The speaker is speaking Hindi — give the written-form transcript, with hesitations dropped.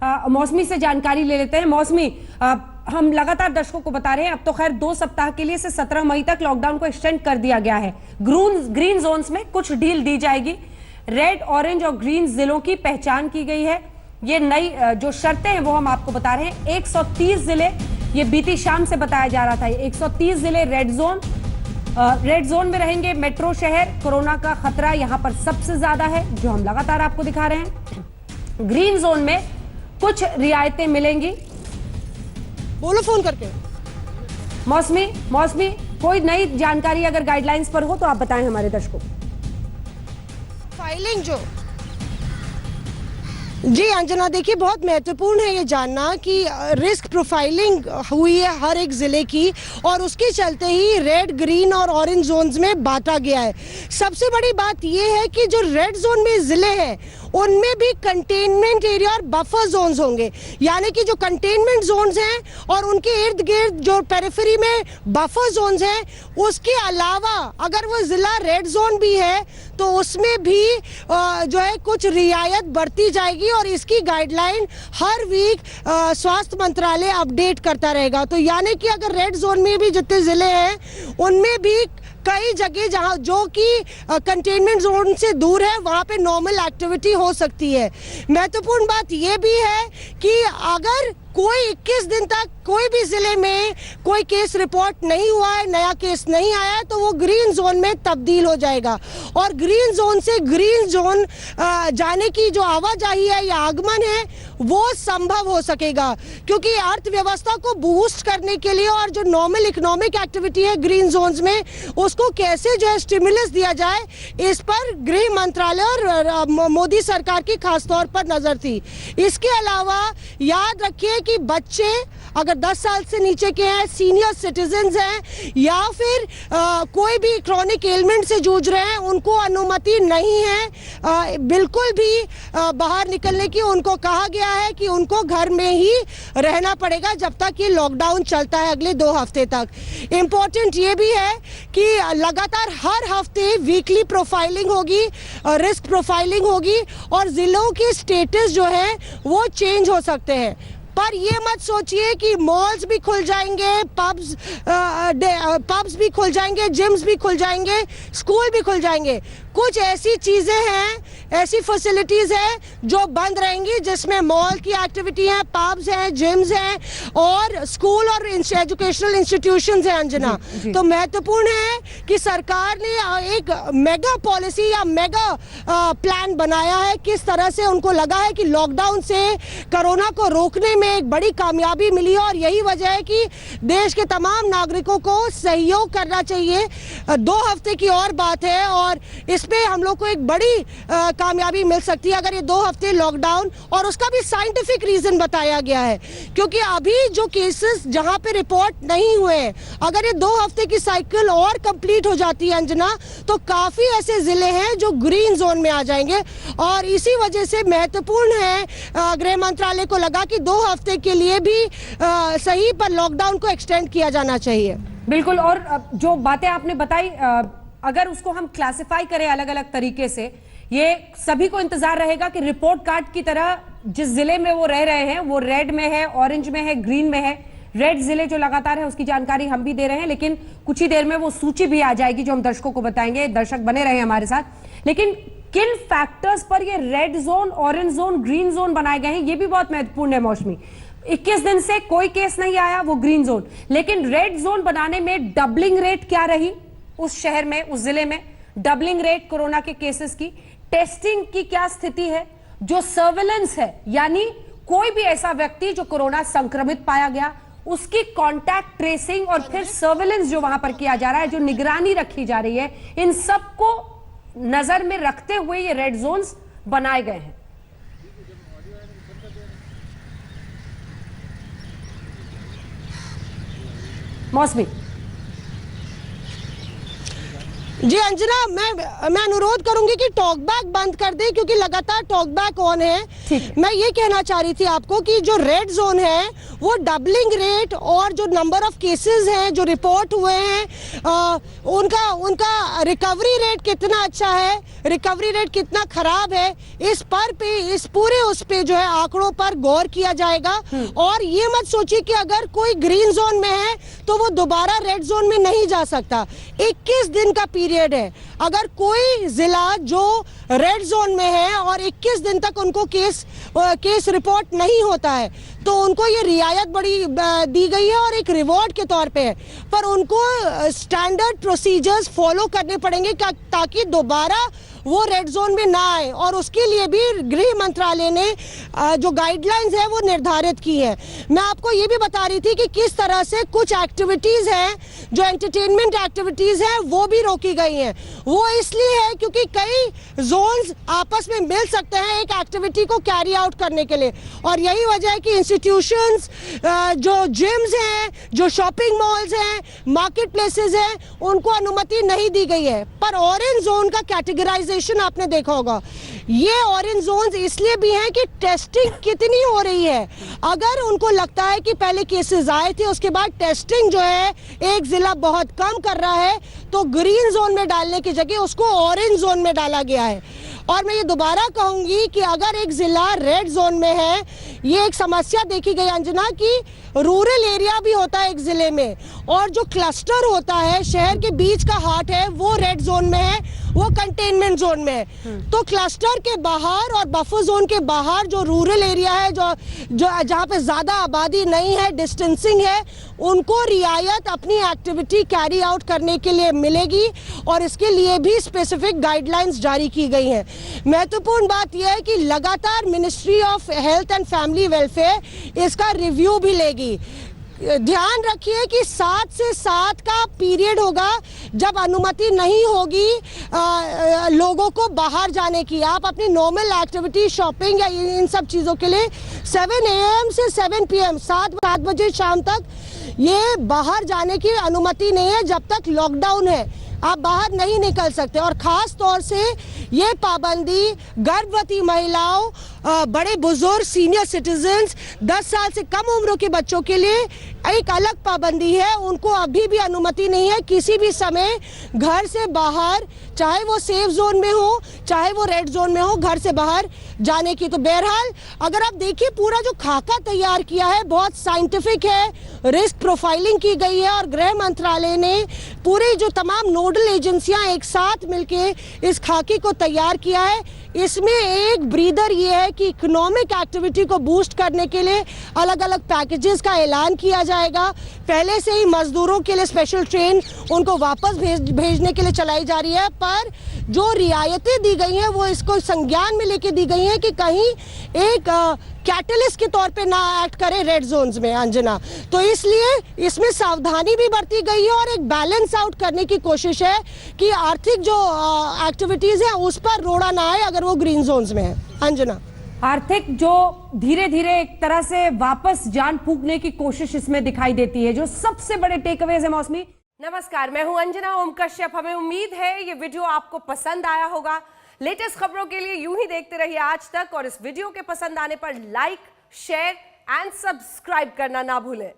मौसमी से जानकारी ले लेते हैं। मौसमी, हम लगातार दर्शकों को बता रहे हैं अब तो खैर 2 सप्ताह के लिए से 17 मई तक लॉकडाउन को एक्सटेंड कर दिया गया है। ग्रीन जोन्स में कुछ ढील दी जाएगी। रेड, ऑरेंज और ग्रीन जिलों की पहचान की गई है। ये नई जो शर्तें हैं वो हम आपको बता रहे हैं। 130 जिले, ये बीती शाम से बताया जा रहा था, 130 जिले रेड जोन में रहेंगे। मेट्रो शहर, कोरोना का खतरा यहां पर सबसे ज्यादा है, जो हम लगातार आपको दिखा रहे हैं। ग्रीन जोन में कुछ रियायतें मिलेंगी। बोलो फोन करके। मौसमी, कोई नई जानकारी अगर गाइडलाइंस पर हो तो आप बताएं हमारे दर्शकों को। फाइलिंग जो जी अंजना, देखिए बहुत महत्वपूर्ण है ये जानना कि रिस्क प्रोफाइलिंग हुई है हर एक ज़िले की, और उसके चलते ही रेड, ग्रीन और ऑरेंज जोन्स में बांटा गया है। सबसे बड़ी बात ये है कि जो रेड जोन में ज़िले हैं उनमें भी कंटेनमेंट एरिया और बफर जोन्स होंगे, यानी कि जो कंटेनमेंट जोन्स हैं और उनके इर्द गिर्द जो पेरिफेरी में बफर जोन्स हैं, उसके अलावा अगर वो ज़िला रेड जोन भी है तो उसमें भी जो है कुछ रियायत बरती जाएगी, और इसकी गाइडलाइन हर वीक स्वास्थ्य मंत्रालय अपडेट करता रहेगा। तो यानी कि अगर रेड जोन में भी जितने ज़िले हैं उनमें भी कई जगह जहां जो कि कंटेनमेंट जोन से दूर है वहां पे नॉर्मल एक्टिविटी हो सकती है। महत्वपूर्ण बात यह भी है कि अगर कोई 21 दिन तक कोई भी जिले में कोई केस रिपोर्ट नहीं हुआ है, नया केस नहीं आया है, तो वो ग्रीन जोन में तब्दील हो जाएगा, और ग्रीन जोन से ग्रीन जोन जाने की जो आवाजाही है या आगमन है वो संभव हो सकेगा। क्योंकि अर्थव्यवस्था को बूस्ट करने के लिए और जो नॉर्मल इकोनॉमिक एक्टिविटी है ग्रीन जोन्स में, उसको कैसे जो है स्टिमुलस दिया जाए, इस पर गृह मंत्रालय और मोदी सरकार की खासतौर पर नजर थी। इसके अलावा याद रखिए कि बच्चे अगर 10 साल से नीचे के हैं, सीनियर सिटीजन्स हैं, या फिर कोई भी क्रॉनिक एलिमेंट से जूझ रहे हैं, उनको अनुमति नहीं है बिल्कुल भी बाहर निकलने की। उनको कहा गया है कि उनको घर में ही रहना पड़ेगा जब तक ये लॉकडाउन चलता है अगले 2 हफ्ते तक। इम्पोर्टेंट ये भी है कि लगातार हर हफ्ते वीकली प्रोफाइलिंग होगी, रिस्क प्रोफाइलिंग होगी, और जिलों की स्टेटस जो है वो चेंज हो सकते हैं। पर ये मत सोचिए कि मॉल्स भी खुल जाएंगे, पब्स भी खुल जाएंगे, जिम्स भी खुल जाएंगे, स्कूल भी खुल जाएंगे। कुछ ऐसी चीजें हैं, ऐसी फैसिलिटीज हैं जो बंद रहेंगी, जिसमें मॉल की एक्टिविटी है, पब्स हैं, जिम्स हैं, और स्कूल और एजुकेशनल इंस्टीट्यूशंस हैं अंजना। तो महत्वपूर्ण है कि सरकार ने एक मेगा पॉलिसी या मेगा प्लान बनाया है। किस तरह से उनको लगा है कि लॉकडाउन से कोरोना को रोकने में एक बड़ी कामयाबी मिली है, और यही वजह है कि देश के तमाम नागरिकों को सहयोग करना चाहिए। 2 हफ्ते की और बात है, और इस पे हम लोग को एक बड़ी कामयाबी मिल सकती है अगर ये 2 हफ्ते लॉकडाउन, और उसका भी साइंटिफिक रीजन बताया गया है। क्योंकि अभी जो केसेस जहां पे रिपोर्ट नहीं हुए, अगर ये 2 हफ्ते की साइकिल और कंप्लीट हो जाती है अंजना, तो काफी ऐसे जिले हैं जो ग्रीन जोन में आ जाएंगे। और इसी वजह से महत्वपूर्ण है, गृह मंत्रालय को लगा कि 2 हफ्ते के लिए भी सही पर लॉकडाउन को एक्सटेंड किया जाना चाहिए। बिल्कुल, और जो बातें आपने बताई, अगर उसको हम क्लासिफाई करें अलग अलग तरीके से, ये सभी को इंतजार रहेगा कि रिपोर्ट कार्ड की तरह जिस जिले में वो रह रहे हैं वो रेड में है, ऑरेंज में है, ग्रीन में है। रेड जिले जो लगातार है उसकी जानकारी हम भी दे रहे हैं, लेकिन कुछ ही देर में वो सूची भी आ जाएगी जो हम दर्शकों को बताएंगे। दर्शक बने रहे हमारे साथ। लेकिन किन फैक्टर्स पर ये red zone, orange zone, green zone बनाए गए हैं, ये भी बहुत महत्वपूर्ण है मौसमी। 21 दिन से कोई केस नहीं आया, वो ग्रीन जोन, लेकिन रेड जोन बनाने में डबलिंग रेट क्या रही उस शहर में, उस जिले में, डबलिंग रेट कोरोना के केसेस की, टेस्टिंग की क्या स्थिति है, जो सर्वेलेंस है, यानी कोई भी ऐसा व्यक्ति जो कोरोना संक्रमित पाया गया उसकी कॉन्टैक्ट ट्रेसिंग और फिर सर्वेलेंस जो वहां पर किया जा रहा है, जो निगरानी रखी जा रही है, इन सबको नजर में रखते हुए ये रेड जोन्स बनाए गए हैं। मौसमी जी अंजना, मैं अनुरोध करूंगी कि टॉक बैक बंद कर दे, क्योंकि लगातार टॉक बैक ऑन है। मैं ये कहना चाह रही थी आपको कि जो रेड जोन है वो डबलिंग रेट और जो नंबर ऑफ केसेस हैं जो रिपोर्ट हुए हैं, उनका रिकवरी रेट कितना अच्छा है, रिकवरी रेट कितना खराब है, इस पूरे उस पे जो है आंकड़ों पर गौर किया जाएगा। और ये मत सोचिए कि अगर कोई ग्रीन जोन में है तो वो दोबारा रेड जोन में नहीं जा सकता। 21 दिन का पीरियड है। अगर कोई जिला जो रेड जोन में है और 21 दिन तक उनको केस रिपोर्ट नहीं होता है तो उनको ये रियायत बड़ी दी गई है और एक रिवॉर्ड के तौर पे है, पर उनको स्टैंडर्ड प्रोसीजर्स फॉलो करने पड़ेंगे ताकि दोबारा वो रेड जोन में ना आए। और उसके लिए भी गृह मंत्रालय ने जो गाइडलाइंस है वो निर्धारित की है। मैं आपको ये भी बता रही थी कि किस तरह से कुछ एक्टिविटीज हैं जो एंटरटेनमेंट एक्टिविटीज हैं वो भी रोकी गई हैं। वो इसलिए है क्योंकि कई जोन्स आपस में मिल सकते हैं एक एक्टिविटी को कैरी आउट करने के लिए, और यही वजह है कि इंस्टीट्यूशंस, जो जिम्स हैं, जो शॉपिंग मॉल्स हैं, मार्केट प्लेसेस हैं, उनको अनुमति नहीं दी गई है। पर ऑरेंज जोन का कैटेगराइजेशन आपने देखा होगा, ये ऑरेंज जोन्स इसलिए भी हैं कि टेस्टिंग कितनी हो रही है। अगर उनको लगता है कि पहले केसेस आए थे उसके बाद टेस्टिंग जो है एक जिला बहुत कम कर रहा है तो ग्रीन जोन में डालने की जगह उसको ऑरेंज जोन में डाला गया है। और मैं ये दोबारा कहूंगी कि अगर एक जिला रेड जोन में है, ये एक समस्या देखी गई अंजना की रूरल एरिया भी होता है एक जिले में, और जो क्लस्टर होता है शहर के बीच का हार्ट है वो रेड जोन में है, वो कंटेनमेंट जोन में है। तो क्लस्टर के बाहर और बफर जोन के बाहर जो रूरल एरिया है, जो जहाँ पे ज्यादा आबादी नहीं है, डिस्टेंसिंग है, उनको रियायत अपनी एक्टिविटी कैरी आउट करने के लिए मिलेगी और इसके लिए भी स्पेसिफिक गाइडलाइंस जारी की गई हैं। महत्वपूर्ण बात यह है कि लगातार ministry of health and family welfare इसका रिव्यू भी लेगी। ध्यान रखिए कि 7 से 7 का पीरियड होगा जब अनुमति नहीं होगी लोगों को बाहर जाने की। आप अपनी नॉर्मल एक्टिविटी, शॉपिंग या इन सब चीज़ों के लिए 7 AM से 7 PM 7 बजे शाम तक ये बाहर जाने की अनुमति नहीं है। जब तक लॉकडाउन है आप बाहर नहीं निकल सकते। और ख़ास तौर से ये पाबंदी गर्भवती महिलाओं, बड़े बुजुर्ग, सीनियर सिटीजन्स, 10 साल से कम उम्र के बच्चों के लिए एक अलग पाबंदी है। उनको अभी भी अनुमति नहीं है किसी भी समय घर से बाहर, चाहे वो सेफ जोन में हो चाहे वो रेड जोन में हो, घर से बाहर जाने की। तो बहरहाल अगर आप देखिए पूरा जो खाका तैयार किया है बहुत साइंटिफिक है, रिस्क प्रोफाइलिंग की गई है और गृह मंत्रालय ने पूरी जो तमाम नोडल एजेंसियां एक साथ मिलके इस खाके को तैयार किया है। इसमें एक ब्रीदर ये है कि इकोनॉमिक एक्टिविटी को बूस्ट करने के लिए अलग अलग पैकेजेस का ऐलान किया जाएगा। पहले से ही मजदूरों के लिए स्पेशल ट्रेन उनको वापस भेजने के लिए चलाई जा रही है, पर जो रियायतें दी गई हैं वो इसको संज्ञान में लेके दी गई हैं कि कहीं एक कैटलिस्ट के तौर पे ना एक्ट करे रेड जोन्स में अंजना। तो इसलिए इसमें सावधानी भी बरती गई है और एक बैलेंस आउट करने की कोशिश है कि आर्थिक जो एक्टिविटीज है उस पर रोड़ा ना आए अगर वो ग्रीन जोन्स में है। अंजना, आर्थिक जो धीरे धीरे एक तरह से वापस जान फूंकने की कोशिश इसमें दिखाई देती है, जो सबसे बड़े टेकअवेज है मौसमी। नमस्कार, मैं हूं अंजना ओम कश्यप। हमें उम्मीद है ये वीडियो आपको पसंद आया होगा। लेटेस्ट खबरों के लिए यूं ही देखते रहिए आज तक, और इस वीडियो के पसंद आने पर लाइक, शेयर एंड सब्सक्राइब करना ना भूलें।